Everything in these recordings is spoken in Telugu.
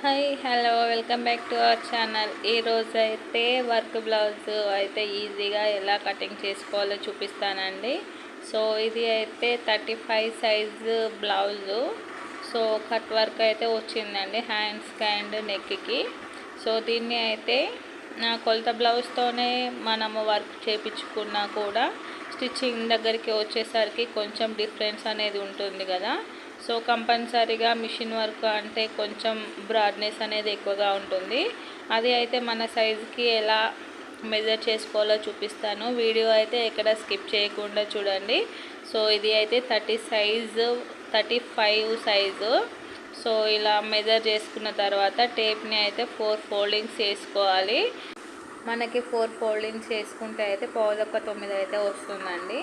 Hi hello welcome back to our channel. ఈరోజు అయితే వర్క్ బ్లౌజ్ అయితే ఈజీగా ఎలా కటింగ్ చేసుకోవాలో చూపిస్తానండి. సో ఇది అయితే 35 size blouse. So cut work అయితే వచ్చిందండి హ్యాండ్స్కి అండ్ నెక్కి. సో దీన్ని అయితే కొలత బ్లౌజ్తోనే మనము వర్క్ చేయించుకున్నా కూడా స్టిచ్చింగ్ దగ్గరికి వచ్చేసరికి కొంచెం డిఫరెన్స్ అనేది ఉంటుంది కదా. సో కంపల్సరీగా మిషన్ వర్క్ అంటే కొంచెం బ్రాడ్నెస్ అనేది ఎక్కువగా ఉంటుంది. అది అయితే మన సైజుకి ఎలా మెజర్ చేసుకోవాలో చూపిస్తాను. వీడియో అయితే ఎక్కడ స్కిప్ చేయకుండా చూడండి. సో ఇది అయితే 35 సైజు. సో ఇలా మెజర్ చేసుకున్న తర్వాత టేప్ని అయితే 4 ఫోల్డింగ్స్ వేసుకోవాలి. మనకి 4 ఫోల్డింగ్స్ వేసుకుంటే అయితే 9 అయితే వస్తుందండి.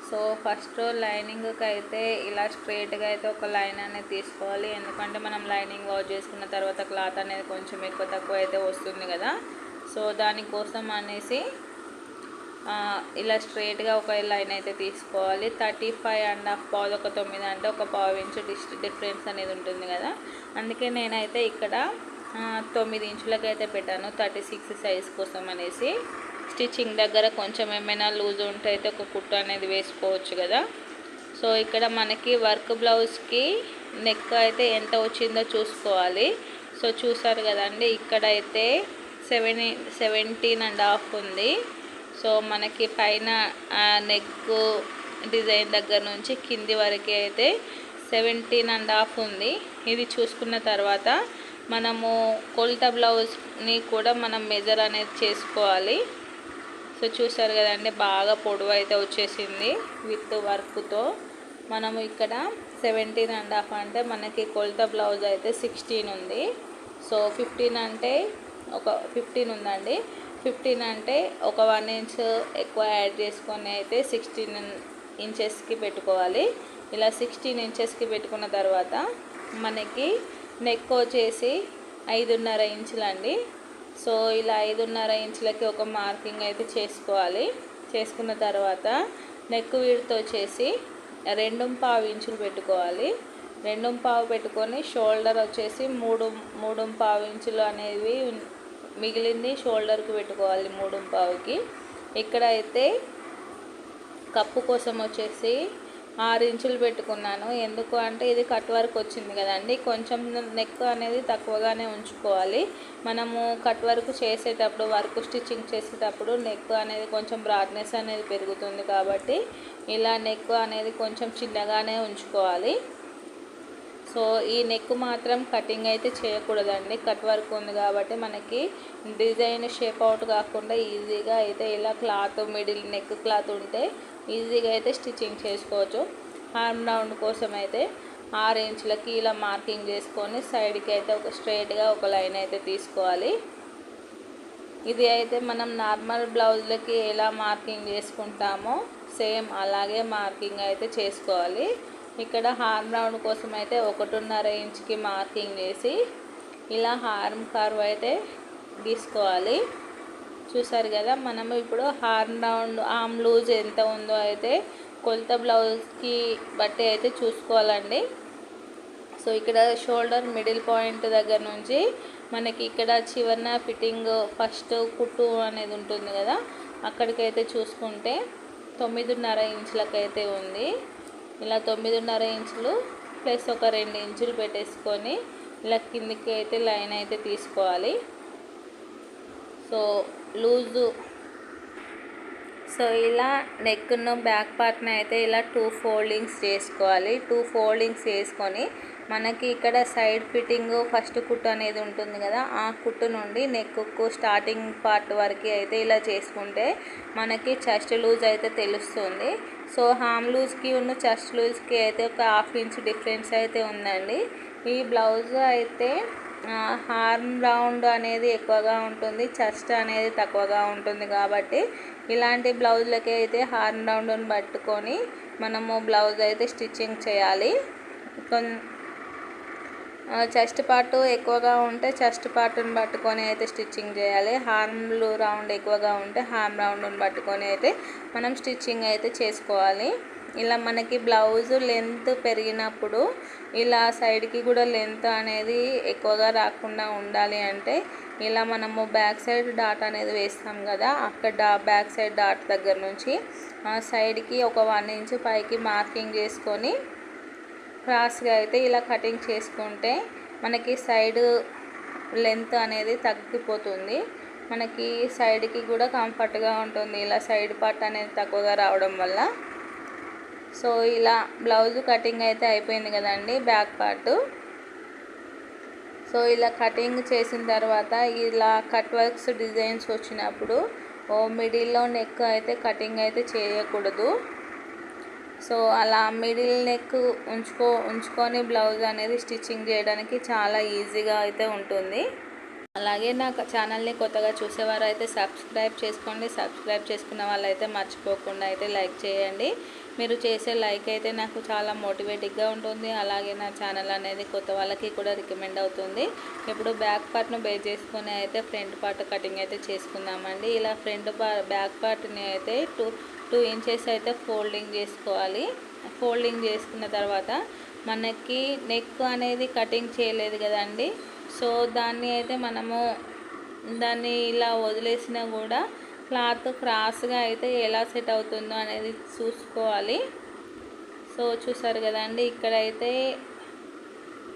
సో ఫస్ట్ లైనింగ్కి అయితే ఇలా స్ట్రైట్గా అయితే ఒక లైన్ అనేది తీసుకోవాలి. ఎందుకంటే మనం లైనింగ్ వాష్ చేసుకున్న తర్వాత క్లాత్ అనేది కొంచెం ఎక్కువ తక్కువ అయితే వస్తుంది కదా. సో దానికోసం అనేసి ఇలా స్ట్రైట్గా ఒక లైన్ అయితే తీసుకోవాలి. 35.5 9 అంటే ఒక పావు ఇంచు డిఫరెన్స్ అనేది ఉంటుంది కదా. అందుకే నేనైతే ఇక్కడ 9 ఇంచులకైతే పెట్టాను 36 సైజ్ కోసం అనేసి. స్టిచ్చింగ్ దగ్గర కొంచెం ఏమైనా లూజ్ ఉంటే అయితే ఒక కుట్టు అనేది వేసుకోవచ్చు కదా. సో ఇక్కడ మనకి వర్క్ బ్లౌజ్కి నెక్ అయితే ఎంత వచ్చిందో చూసుకోవాలి. సో చూసారు కదండి, ఇక్కడైతే 17.5 ఉంది. సో మనకి పైన నెక్ డిజైన్ దగ్గర నుంచి కింది వరకు అయితే 17.5 ఉంది. ఇది చూసుకున్న తర్వాత మనము కొలత బ్లౌజ్ని కూడా మనం మెజర్ అనేది చేసుకోవాలి. సో చూసారు కదండి, బాగా పొడవు అయితే వచ్చేసింది విత్ వర్క్తో. మనము ఇక్కడ 17.5 అంటే మనకి కొలత బ్లౌజ్ అయితే 16 ఉంది. సో 15 అంటే ఒక 15 ఉందండి. 15 అంటే ఒక 1 ఇంచ్ ఎక్కువ యాడ్ చేసుకొని అయితే 16 ఇంచెస్కి పెట్టుకోవాలి. ఇలా 16 ఇంచెస్కి పెట్టుకున్న తర్వాత మనకి నెక్ వచ్చేసి 5.5 ఇంచులండి. సో ఇలా 5.5 ఇంచులకి ఒక మార్కింగ్ అయితే చేసుకోవాలి. చేసుకున్న తర్వాత నెక్ విడ్త్ వచ్చేసి 2.5 ఇంచులు పెట్టుకోవాలి. 2.5 పెట్టుకొని షోల్డర్ వచ్చేసి 3.5 ఇంచులు అనేవి మిగిలింది షోల్డర్కి పెట్టుకోవాలి 3.5కి. ఇక్కడ అయితే కప్పు కోసం వచ్చేసి 6 ఇంచులు పెట్టుకున్నాను. ఎందుకు అంటే ఇది కట్ వర్క్ వచ్చింది కదండి, కొంచెం నెక్ అనేది తక్కువగానే ఉంచుకోవాలి. మనము కట్ వర్క్ చేసేటప్పుడు వర్క్ స్టిచ్చింగ్ చేసేటప్పుడు నెక్ అనేది కొంచెం బ్రాడ్నెస్ అనేది పెరుగుతుంది కాబట్టి ఇలా నెక్ అనేది కొంచెం చిన్నగానే ఉంచుకోవాలి. సో ఈ నెక్ మాత్రం కటింగ్ అయితే చేయకూడదండి, కట్ వర్క్ ఉంది కాబట్టి మనకి డిజైన్ షేప్ అవుట్ కాకుండా ఈజీగా అయితే ఇలా క్లాత్ మిడిల్ నెక్ క్లాత్ ఉంటే ఈజీగా అయితే స్టిచ్చింగ్ చేసుకోవచ్చు. ఆర్మ్ రౌండ్ కోసం అయితే 6 ఇంచులకి ఇలా మార్కింగ్ చేసుకొని సైడ్కి అయితే ఒక స్ట్రైట్గా ఒక లైన్ అయితే తీసుకోవాలి. ఇది అయితే మనం నార్మల్ బ్లౌజ్లకి ఎలా మార్కింగ్ చేసుకుంటామో సేమ్ అలాగే మార్కింగ్ అయితే చేసుకోవాలి. ఇక్కడ హార్మ్ రౌండ్ కోసం అయితే 1.5 ఇంచుకి మార్కింగ్ చేసి ఇలా హార్మ్ కర్వ్ అయితే గీసుకోవాలి. చూసారు కదా, మనము ఇప్పుడు హార్మ్ రౌండ్ ఆర్మ్ లూజ్ ఎంత ఉందో అయితే కొలత బ్లౌజ్కి బట్టి అయితే చూసుకోవాలండి. సో ఇక్కడ షోల్డర్ మిడిల్ పాయింట్ దగ్గర నుంచి మనకి ఇక్కడ చివరన ఫిట్టింగ్ ఫస్ట్ కుట్టు అనేది ఉంటుంది కదా, అక్కడికైతే చూసుకుంటే 9.5 ఇంచులకైతే ఉంది. ఇలా 9.5 ఇంచులు ప్లస్ ఒక 2 ఇంచులు పెట్టేసుకొని ఇలా కిందికి అయితే లైన్ అయితే తీసుకోవాలి. సో లూజు సో ఇలా నెక్ను బ్యాక్ పార్ట్ని అయితే ఇలా 2 ఫోల్డింగ్స్ చేసుకోవాలి. 2 ఫోల్డింగ్స్ వేసుకొని మనకి ఇక్కడ సైడ్ ఫిట్టింగ్ ఫస్ట్ కుట్టు అనేది ఉంటుంది కదా, ఆ కుట్టు నుండి నెక్కు స్టార్టింగ్ పార్ట్ వరకు అయితే ఇలా చేసుకుంటే మనకి చెస్ట్ లూజ్ అయితే తెలుస్తుంది. సో హామ్ లూజ్కి ఉన్న చెస్ట్ లూజ్కి అయితే ఒక 1/2 ఇంచ్ డిఫరెన్స్ అయితే ఉందండి. ఈ బ్లౌజ్ అయితే హార్మ్ రౌండ్ అనేది ఎక్కువగా ఉంటుంది, చెస్ట్ అనేది తక్కువగా ఉంటుంది కాబట్టి ఇలాంటి బ్లౌజ్లకి అయితే హార్మ్ రౌండ్ని పట్టుకొని మనము బ్లౌజ్ అయితే స్టిచ్చింగ్ చేయాలి. చెస్ట్ పార్ట్ ఎక్కువగా ఉంటే చెస్ట్ పార్ట్ని పట్టుకొని అయితే స్టిచ్చింగ్ చేయాలి. హార్మ్ రౌండ్ ఎక్కువగా ఉంటే హార్మ్ రౌండ్ని పట్టుకొని అయితే మనం స్టిచ్చింగ్ అయితే చేసుకోవాలి. ఇలా మనకి బ్లౌజ్ లెంత్ పెరిగినప్పుడు ఇలా సైడ్కి కూడా లెంత్ అనేది ఎక్కువగా రాకుండా ఉండాలి అంటే ఇలా మనము బ్యాక్ సైడ్ డాట్ అనేది వేస్తాం కదా, అక్కడ బ్యాక్ సైడ్ డాట్ దగ్గర నుంచి సైడ్కి ఒక 1 ఇంచ్ పైకి మార్కింగ్ చేసుకొని క్రాస్గా అయితే ఇలా కటింగ్ చేసుకుంటే మనకి సైడ్ లెంత్ అనేది తగ్గిపోతుంది. మనకి సైడ్కి కూడా కంఫర్ట్గా ఉంటుంది ఇలా సైడ్ పార్ట్ అనేది తక్కువగా రావడం వల్ల. సో ఇలా బ్లౌజ్ కటింగ్ అయితే అయిపోయింది కదండి బ్యాక్ పార్ట్. సో ఇలా కటింగ్ చేసిన తర్వాత ఇలా కట్ వర్క్స్ డిజైన్స్ వచ్చినప్పుడు మిడిల్లో నెక్ అయితే కటింగ్ అయితే చేయకూడదు. సో అలా మిడిల్ నెక్ ఉంచుకొని బ్లౌజ్ అనేది స్టిచ్చింగ్ చేయడానికి చాలా ఈజీగా అయితే ఉంటుంది. అలాగే నా ఛానల్ని కొత్తగా చూసేవారు అయితే సబ్స్క్రైబ్ చేసుకోండి. సబ్స్క్రైబ్ చేసుకున్న వాళ్ళైతే మర్చిపోకుండా అయితే లైక్ చేయండి. మీరు చేసే లైక్ అయితే నాకు చాలా మోటివేటివ్గా ఉంటుంది. అలాగే నా ఛానల్ అనేది కొత్త వాళ్ళకి కూడా రికమెండ్ అవుతుంది. ఇప్పుడు బ్యాక్ పార్ట్ను బేస్ చేసుకొని అయితే ఫ్రంట్ పార్ట్ కటింగ్ అయితే చేసుకుందామండి. ఇలా బ్యాక్ పార్ట్ని అయితే 2 ఇంచెస్ అయితే ఫోల్డింగ్ చేసుకోవాలి. ఫోల్డింగ్ చేసుకున్న తర్వాత మనకి నెక్ అనేది కటింగ్ చేయలేదు కదండి, సో దాన్ని అయితే మనము దాన్ని ఇలా వదిలేసినా కూడా క్లాత్ క్రాస్గా అయితే ఎలా సెట్ అవుతుందో అనేది చూసుకోవాలి. సో చూసారు కదండి, ఇక్కడైతే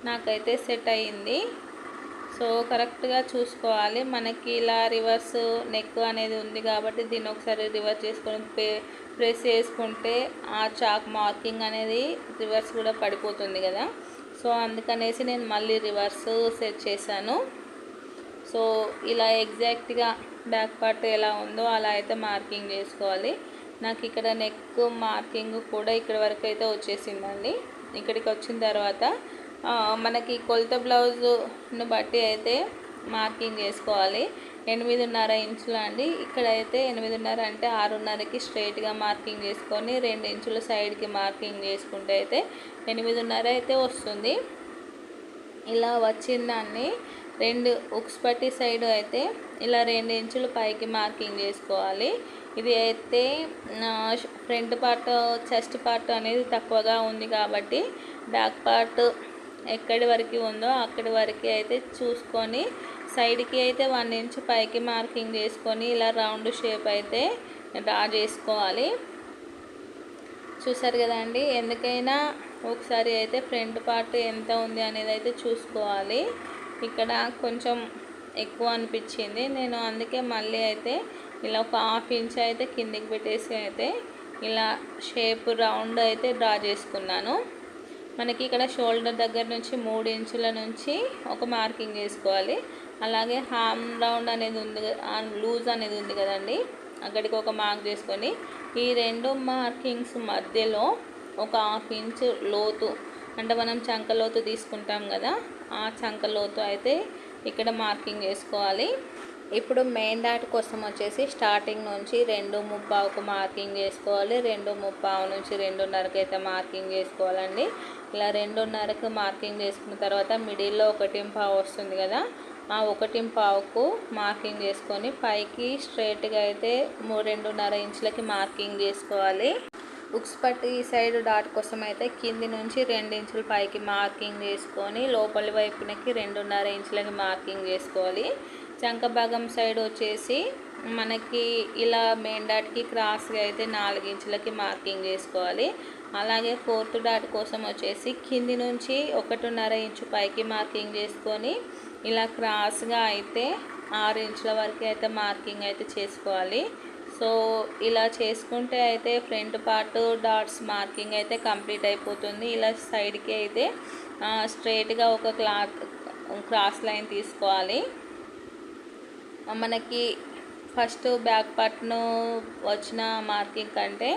నాకైతే సెట్ అయ్యింది. సో కరెక్ట్గా చూసుకోవాలి. మనకి ఇలా రివర్స్ నెక్ అనేది ఉంది కాబట్టి దీన్ని ఒకసారి రివర్స్ చేసుకొని ప్రెస్ చేసుకుంటే ఆ చాక్ మార్కింగ్ అనేది రివర్స్ కూడా పడిపోతుంది కదా. సో అందుకనేసి నేను మళ్ళీ రివర్స్ సెట్ చేశాను. సో ఇలా ఎగ్జాక్ట్గా బ్యాక్ పార్ట్ ఎలా ఉందో అలా అయితే మార్కింగ్ చేసుకోవాలి. నాకు ఇక్కడ నెక్ మార్కింగ్ కూడా ఇక్కడ వరకు అయితే వచ్చేసిందండి. ఇక్కడికి వచ్చిన తర్వాత మనకి కొలత బ్లౌజ్ను బట్టి అయితే మార్కింగ్ చేసుకోవాలి. 8.5 ఇంచులు అండి. ఇక్కడైతే 8.5 అంటే 6.5కి స్ట్రైట్గా మార్కింగ్ చేసుకొని 2 ఇంచుల సైడ్కి మార్కింగ్ చేసుకుంటే అయితే 8.5 అయితే వస్తుంది. ఇలా వచ్చిన దాన్ని 2 ఉక్స్ పట్టి సైడ్ అయితే ఇలా 2 ఇంచులు పైకి మార్కింగ్ చేసుకోవాలి. ఇది అయితే ఫ్రంట్ పార్ట్ చెస్ట్ పార్ట్ అనేది తక్కువగా ఉంది కాబట్టి బ్యాక్ పార్ట్ ఎక్కడి వరకు ఉందో అక్కడి వరకు అయితే చూసుకొని సైడ్కి అయితే 1 ఇంచ్ పైకి మార్కింగ్ చేసుకొని ఇలా రౌండ్ షేప్ అయితే డ్రా చేసుకోవాలి. చూసారు కదండి, ఎందుకైనా ఒకసారి అయితే ఫ్రంట్ పార్ట్ ఎంత ఉంది అనేది అయితే చూసుకోవాలి. ఇక్కడ కొంచెం ఎక్కువ అనిపించింది, నేను అందుకే మళ్ళీ అయితే ఇలా ఒక 1/2 ఇంచ్ అయితే కిందికి పెట్టేసి అయితే ఇలా షేప్ రౌండ్ అయితే డ్రా చేసుకున్నాను. మనకి ఇక్కడ షోల్డర్ దగ్గర నుంచి 3 ఇంచుల నుంచి ఒక మార్కింగ్ చేసుకోవాలి. అలాగే హామ్ రౌండ్ అనేది ఉంది, లూజ్ అనేది ఉంది కదండి, అక్కడికి ఒక మార్క్ చేసుకొని ఈ 2 మార్కింగ్స్ మధ్యలో ఒక 1/2 ఇంచ్ లోతు, అంటే మనం చంక లోతు తీసుకుంటాం కదా, ఆ చంక లోతు అయితే ఇక్కడ మార్కింగ్ చేసుకోవాలి. ఇప్పుడు మెయిన్ డాట్ కోసం వచ్చేసి స్టార్టింగ్ నుంచి 2.75కు మార్కింగ్ చేసుకోవాలి. 2.75 నుంచి 2.5కి అయితే మార్కింగ్ చేసుకోవాలండి. ఇలా 2.5కు మార్కింగ్ చేసుకున్న తర్వాత మిడిల్లో 1.5 వస్తుంది కదా, ఆ 1.5కు మార్కింగ్ చేసుకొని పైకి స్ట్రైట్గా అయితే 2.5 ఇంచులకి మార్కింగ్ చేసుకోవాలి. ఉక్స్ పట్టి సైడ్ డాట్ కోసం అయితే కింది నుంచి 2 ఇంచుల పైకి మార్కింగ్ చేసుకొని లోపలి వైపునకి 2.5 ఇంచులకి మార్కింగ్ చేసుకోవాలి. చంక భాగం సైడ్ వచ్చేసి మనకి ఇలా మెయిన్ డాట్కి క్రాస్గా అయితే 4 ఇంచులకి మార్కింగ్ చేసుకోవాలి. అలాగే 4th డాట్ కోసం వచ్చేసి కింది నుంచి 1.5 ఇంచు పైకి మార్కింగ్ చేసుకొని ఇలా క్రాస్గా అయితే 6 ఇంచుల వరకు అయితే మార్కింగ్ అయితే చేసుకోవాలి. సో ఇలా చేసుకుంటే అయితే ఫ్రంట్ పార్ట్ డాట్స్ మార్కింగ్ అయితే కంప్లీట్ అయిపోతుంది. ఇలా సైడ్కి అయితే స్ట్రైట్గా ఒక క్రాస్ లైన్ తీసుకోవాలి. మనకి ఫస్ట్ బ్యాక్ పార్ట్ను వచ్చిన మార్కింగ్ కంటే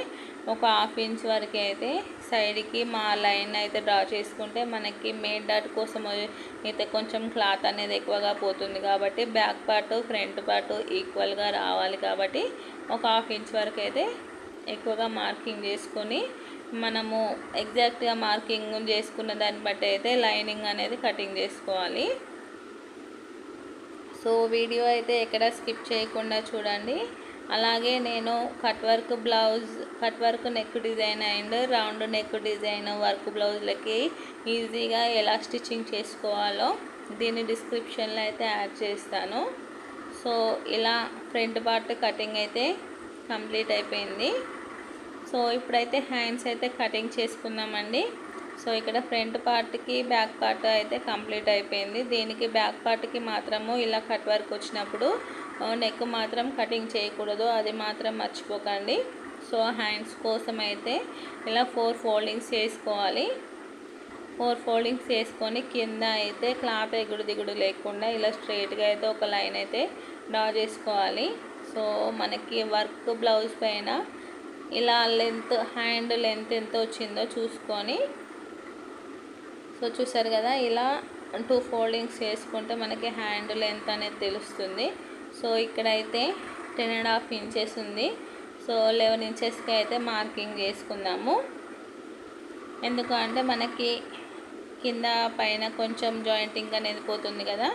ఒక 1/2 ఇంచ్ వరకు అయితే సైడ్కి మా లైన్ అయితే డ్రా చేసుకుంటే మనకి మెయిన్ డాట్ కోసం అయితే కొంచెం క్లాత్ అనేది ఎక్కువగా పోతుంది కాబట్టి బ్యాక్ పార్ట్ ఫ్రంట్ పార్ట్ ఈక్వల్గా రావాలి కాబట్టి ఒక 1/2 ఇంచ్ వరకు అయితే ఎక్కువగా మార్కింగ్ చేసుకొని మనము ఎగ్జాక్ట్గా మార్కింగ్ చేసుకున్న దాన్ని బట్టి అయితే లైనింగ్ అనేది కటింగ్ చేసుకోవాలి. సో వీడియో అయితే ఎక్కడ స్కిప్ చేయకుండా చూడండి. అలాగే నేను cut work neck design and round neck design work బ్లౌజ్లకి ఈజీగా ఎలా స్టిచ్చింగ్ చేసుకోవాలో దీని డిస్క్రిప్షన్లో అయితే యాడ్ చేస్తాను. సో ఇలా ఫ్రంట్ పార్ట్ కటింగ్ అయితే కంప్లీట్ అయిపోయింది. సో ఇప్పుడైతే హ్యాండ్స్ అయితే కటింగ్ చేసుకుందామండి. సో ఇక్కడ ఫ్రంట్ పార్ట్కి బ్యాక్ పార్ట్ అయితే కంప్లీట్ అయిపోయింది. దీనికి బ్యాక్ పార్ట్కి మాత్రము ఇలా కట్ వర్క్ వచ్చినప్పుడు నెక్ మాత్రం కటింగ్ చేయకూడదు, అది మాత్రం మర్చిపోకండి. సో హ్యాండ్స్ కోసం అయితే ఇలా 4 ఫోల్డింగ్స్ చేసుకోవాలి. 4 ఫోల్డింగ్స్ చేసుకొని కింద అయితే క్లాత్ ఎగుడు దిగుడు లేకుండా ఇలా స్ట్రైట్గా అయితే ఒక లైన్ అయితే డ్రా చేసుకోవాలి. సో మనకి వర్క్ బ్లౌజ్ పైన ఇలా హ్యాండ్ లెంత్ ఎంత వచ్చిందో చూసుకొని, సో చూసారు కదా, ఇలా 2 ఫోల్డింగ్స్ చేసుకుంటే మనకి హ్యాండ్ లెంత్ అనేది తెలుస్తుంది. సో ఇక్కడైతే 10.5 ఇంచెస్ ఉంది. సో 11 ఇంచెస్కి అయితే మార్కింగ్ చేసుకుందాము. ఎందుకంటే మనకి కింద పైన కొంచెం జాయింటింగ్ అనేది పోతుంది కదా.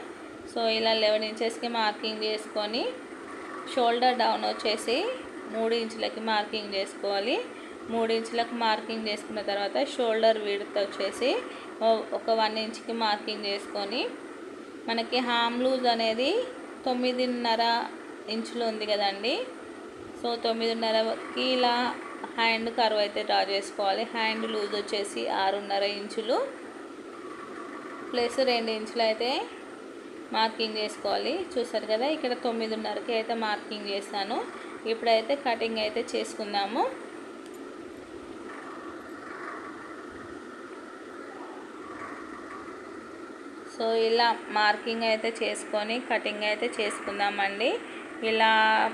సో ఇలా 11 ఇంచెస్కి మార్కింగ్ చేసుకొని షోల్డర్ డౌన్ వచ్చేసి 3 ఇంచులకి మార్కింగ్ చేసుకోవాలి. 3 ఇంచులకు మార్కింగ్ చేసుకున్న తర్వాత షోల్డర్ విడ్త్ వచ్చేసి ఒక 1 ఇంచ్కి మార్కింగ్ చేసుకొని మనకి హామ్ లూజ్ అనేది 9.5 ఇంచులు ఉంది కదండి. సో 9.5కి ఇలా హ్యాండ్ కర్వ్ అయితే డ్రా చేసుకోవాలి. హ్యాండ్ లూజ్ వచ్చేసి 6.5 ఇంచులు ప్లస్ 2 ఇంచులు అయితే మార్కింగ్ చేసుకోవాలి. చూసారు కదా, ఇక్కడ 9.5కి అయితే మార్కింగ్ చేస్తాను. ఇప్పుడైతే కటింగ్ అయితే చేసుకుందాము. సో ఇలా మార్కింగ్ అయితే చేసుకొని కటింగ్ అయితే చేసుకుందామండి. ఇలా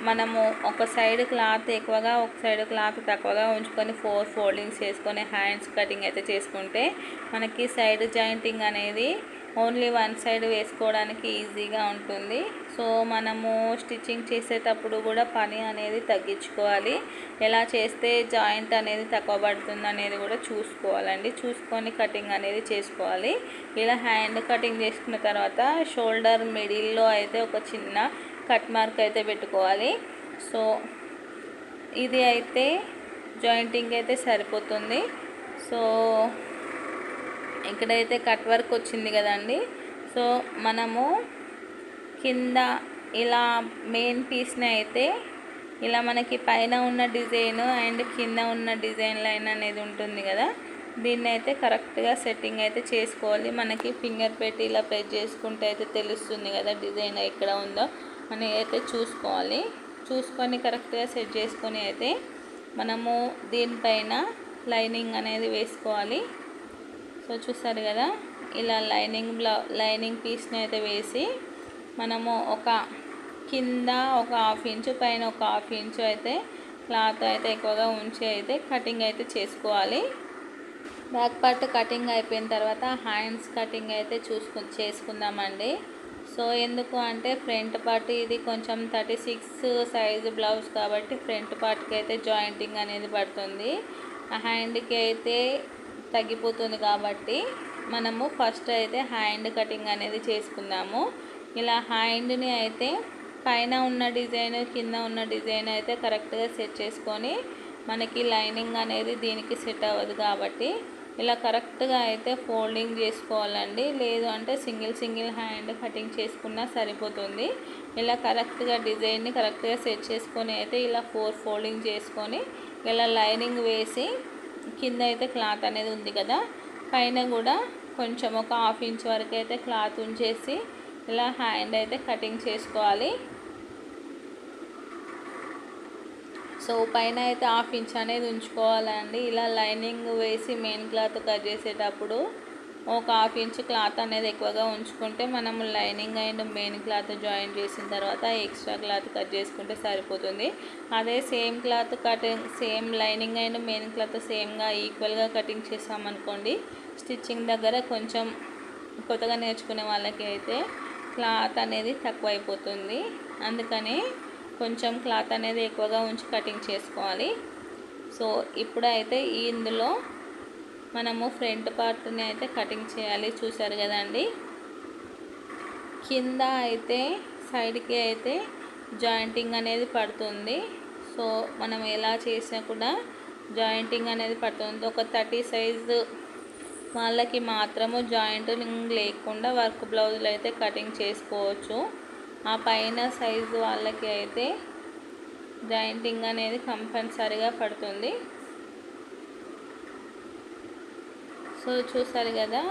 మనము ఒక సైడ్ క్లాత్ ఎక్కువగా ఒక సైడ్ క్లాత్ తక్కువగా ఉంచుకొని 4 ఫోల్డింగ్స్ చేసుకొని హ్యాండ్స్ కటింగ్ అయితే చేసుకుంటే మనకి సైడ్ జాయింటింగ్ అనేది ఓన్లీ 1 సైడ్ వేసుకోవడానికి ఈజీగా ఉంటుంది. సో మనము స్టిచ్చింగ్ చేసేటప్పుడు కూడా పని అనేది తగ్గించుకోవాలి. ఎలా చేస్తే జాయింట్ అనేది తక్కువ పడుతుంది అనేది కూడా చూసుకోవాలండి. చూసుకొని కటింగ్ అనేది చేసుకోవాలి. ఇలా హ్యాండ్ కటింగ్ చేసుకున్న తర్వాత షోల్డర్ మిడిల్లో అయితే ఒక చిన్న కట్ మార్క్ అయితే పెట్టుకోవాలి. సో ఇది అయితే జాయింటింగ్ అయితే సరిపోతుంది. సో ఇక్కడైతే కట్ వర్క్ వచ్చింది కదండి. సో మనము కింద ఇలా మెయిన్ పీస్ని అయితే ఇలా మనకి పైన ఉన్న డిజైన్ అండ్ కింద ఉన్న డిజైన్ లైన్ అనేది ఉంటుంది కదా, దీన్ని అయితే కరెక్ట్గా సెట్టింగ్ అయితే చేసుకోవాలి. మనకి ఫింగర్ పెట్టి ఇలా ప్రెస్ చేసుకుంటే అయితే తెలుస్తుంది కదా డిజైన్ ఎక్కడ ఉందో అని అయితే చూసుకోవాలి. చూసుకొని కరెక్ట్గా సెట్ చేసుకొని అయితే మనము దీనిపైన లైనింగ్ అనేది వేసుకోవాలి. సో చూసారు కదా, ఇలా లైనింగ్ పీస్ని అయితే వేసి మనము ఒక కింద ఒక 1/2 ఇంచు పైన ఒక 1/2 ఇంచు అయితే క్లాత్ అయితే ఎక్కువగా ఉంచి అయితే కటింగ్ అయితే చేసుకోవాలి. బ్యాక్ పార్ట్ కటింగ్ అయిపోయిన తర్వాత హ్యాండ్స్ కటింగ్ అయితే చేసుకుందామండి. సో ఎందుకు అంటే ఫ్రంట్ పార్ట్ ఇది కొంచెం 36 సైజు బ్లౌజ్ కాబట్టి ఫ్రంట్ పార్ట్కి అయితే జాయింటింగ్ అనేది పడుతుంది, హ్యాండ్కి అయితే తగ్గిపోతుంది. కాబట్టి మనము ఫస్ట్ అయితే హ్యాండ్ కటింగ్ అనేది చేసుకుందాము. ఇలా హ్యాండ్ని అయితే పైన ఉన్న డిజైన్ కింద ఉన్న డిజైన్ అయితే కరెక్ట్గా సెట్ చేసుకొని మనకి లైనింగ్ అనేది దీనికి సెట్ అవ్వదు కాబట్టి ఇలా కరెక్ట్గా అయితే ఫోల్డింగ్ చేసుకోవాలండి. లేదు అంటే సింగిల్ హ్యాండ్ కటింగ్ చేసుకున్నా సరిపోతుంది. ఇలా కరెక్ట్గా డిజైన్ని కరెక్ట్గా సెట్ చేసుకొని అయితే ఇలా 4 ఫోల్డింగ్ చేసుకొని ఇలా లైనింగ్ వేసి కింద అయితే క్లాత్ అనేది ఉంది కదా, పైన కూడా కొంచెం ఒక 1/2 ఇంచ్ వరకు అయితే క్లాత్ ఉంచేసి ఇలా హ్యాండ్ అయితే కటింగ్ చేసుకోవాలి. సో పైన అయితే 1/2 ఇంచ్ అనేది ఉంచుకోవాలండి. ఇలా లైనింగ్ వేసి మెయిన్ క్లాత్ కట్ చేసేటప్పుడు ఒక 1/2 ఇంచ్ క్లాత్ అనేది ఎక్కువగా ఉంచుకుంటే మనము lining and main cloth join చేసిన తర్వాత ఎక్స్ట్రా క్లాత్ కట్ చేసుకుంటే సరిపోతుంది. అదే same lining and main cloth సేమ్గా ఈక్వల్గా కటింగ్ చేసామనుకోండి, స్టిచ్చింగ్ దగ్గర కొంచెం కొత్తగా నేర్చుకునే వాళ్ళకి అయితే క్లాత్ అనేది తక్కువ అయిపోతుంది. అందుకని కొంచెం క్లాత్ అనేది ఎక్కువగా ఉంచి కటింగ్ చేసుకోవాలి. సో ఇప్పుడైతే ఇందులో మనము ఫ్రంట్ పార్ట్ని అయితే కటింగ్ చేయాలి. చూసారు కదండి, కింద అయితే సైడ్కి అయితే జాయింటింగ్ అనేది పడుతుంది. సో మనం ఎలా చేసినా కూడా జాయింటింగ్ అనేది పడుతుంది. ఒక 30 సైజు వాళ్ళకి మాత్రము జాయింటింగ్ లేకుండా వర్క్ బ్లౌజులు అయితే కటింగ్ చేసుకోవచ్చు. ఆ పైన సైజు వాళ్ళకి అయితే జాయింటింగ్ అనేది కంపల్సరీగా పడుతుంది. సో చూసారు కదా,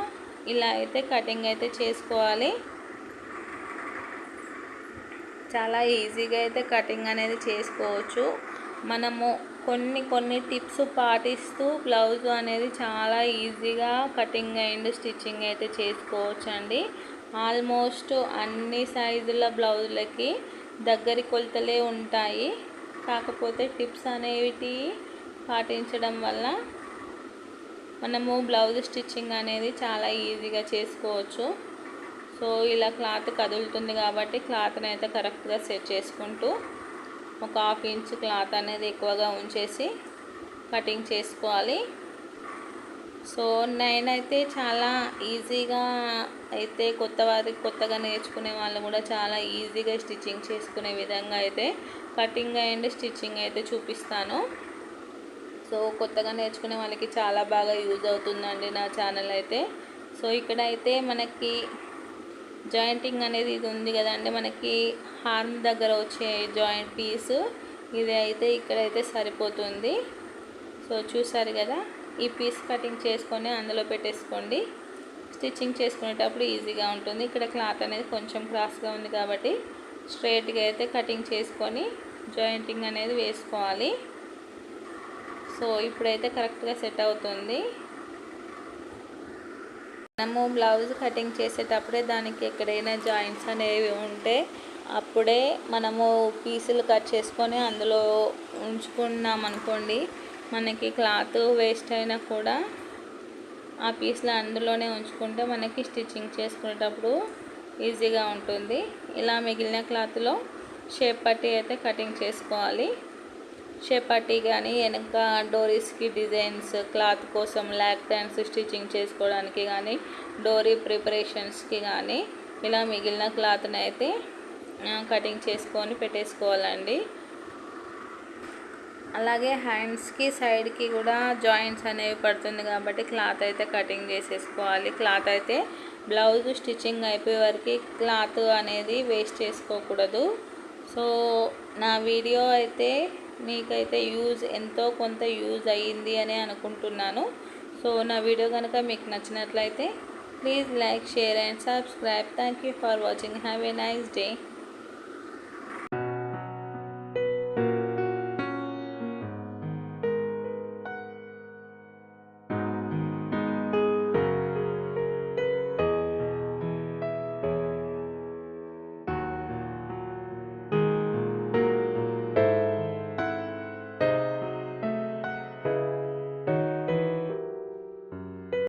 ఇలా అయితే కటింగ్ అయితే చేసుకోవాలి. చాలా ఈజీగా అయితే కటింగ్ అనేది చేసుకోవచ్చు. మనము కొన్ని టిప్స్ పాటిస్తూ బ్లౌజ్ అనేది చాలా ఈజీగా కటింగ్ అండ్ స్టిచ్చింగ్ అయితే చేసుకోవచ్చు అండి. ఆల్మోస్ట్ అన్ని సైజుల బ్లౌజులకి దగ్గరి కొలతలే ఉంటాయి. కాకపోతే టిప్స్ అనేవి పాటించడం వల్ల మనము బ్లౌజ్ స్టిచ్చింగ్ అనేది చాలా ఈజీగా చేసుకోవచ్చు. సో ఇలా క్లాత్ కదులుతుంది కాబట్టి క్లాత్ని అయితే కరెక్ట్గా సెట్ చేసుకుంటూ ఒక 1/2 ఇంచ్ క్లాత్ అనేది ఎక్కువగా ఉంచేసి కటింగ్ చేసుకోవాలి. సో నేనైతే చాలా ఈజీగా అయితే కొత్తగా నేర్చుకునే వాళ్ళు కూడా చాలా ఈజీగా స్టిచ్చింగ్ చేసుకునే విధంగా అయితే కటింగ్ అండ్ స్టిచ్చింగ్ అయితే చూపిస్తాను. సో కొత్తగా నేర్చుకునే వాళ్ళకి చాలా బాగా యూజ్ అవుతుందండి నా ఛానల్ అయితే. సో ఇక్కడైతే మనకి జాయింటింగ్ అనేది ఇది ఉంది కదండి, మనకి హార్మ్ దగ్గర వచ్చే జాయింట్ పీసు ఇది అయితే ఇక్కడైతే సరిపోతుంది. సో చూసారు కదా, ఈ పీస్ కటింగ్ చేసుకొని అందులో పెట్టేసుకోండి. స్టిచ్చింగ్ చేసుకునేటప్పుడు ఈజీగా ఉంటుంది. ఇక్కడ క్లాత్ అనేది కొంచెం క్రాస్గా ఉంది కాబట్టి స్ట్రైట్గా అయితే కటింగ్ చేసుకొని జాయింటింగ్ అనేది వేసుకోవాలి. సో ఇప్పుడైతే కరెక్ట్గా సెట్ అవుతుంది. మనము బ్లౌజ్ కటింగ్ చేసేటప్పుడే దానికి ఎక్కడైనా జాయింట్స్ అనేవి ఉంటే అప్పుడే మనము పీసులు కట్ చేసుకొని అందులో ఉంచుకున్నాం అనుకోండి, మనకి క్లాత్ వేస్ట్ అయినా కూడా ఆ పీసులు అందులోనే ఉంచుకుంటే మనకి స్టిచ్చింగ్ చేసుకునేటప్పుడు ఈజీగా ఉంటుంది. ఇలా మిగిలిన క్లాత్లో షేప్ పట్టి అయితే కటింగ్ చేసుకోవాలి. షేప్ పట్టి కానీ వెనక డోరీస్కి డిజైన్స్ క్లాత్ కోసం ల్యాక్ హ్యాండ్స్ స్టిచ్చింగ్ చేసుకోవడానికి కానీ డోరీ ప్రిపరేషన్స్కి కానీ ఇలా మిగిలిన క్లాత్ని అయితే కటింగ్ చేసుకొని పెట్టేసుకోవాలండి. అలాగే హ్యాండ్స్కి సైడ్కి కూడా జాయింట్స్ అనేవి పడుతుంది కాబట్టి క్లాత్ అయితే కటింగ్ చేసేసుకోవాలి. క్లాత్ అయితే బ్లౌజ్ స్టిచ్చింగ్ అయిపోయే వరకు క్లాత్ అనేది వేస్ట్ చేసుకోకూడదు. సో నా వీడియో అయితే మీకైతే ఎంతో కొంత యూజ్ అయ్యింది అని అనుకుంటున్నాను. సో నా వీడియో కనుక మీకు నచ్చినట్లయితే please like, share and subscribe. Thank you for watching. Have a nice day.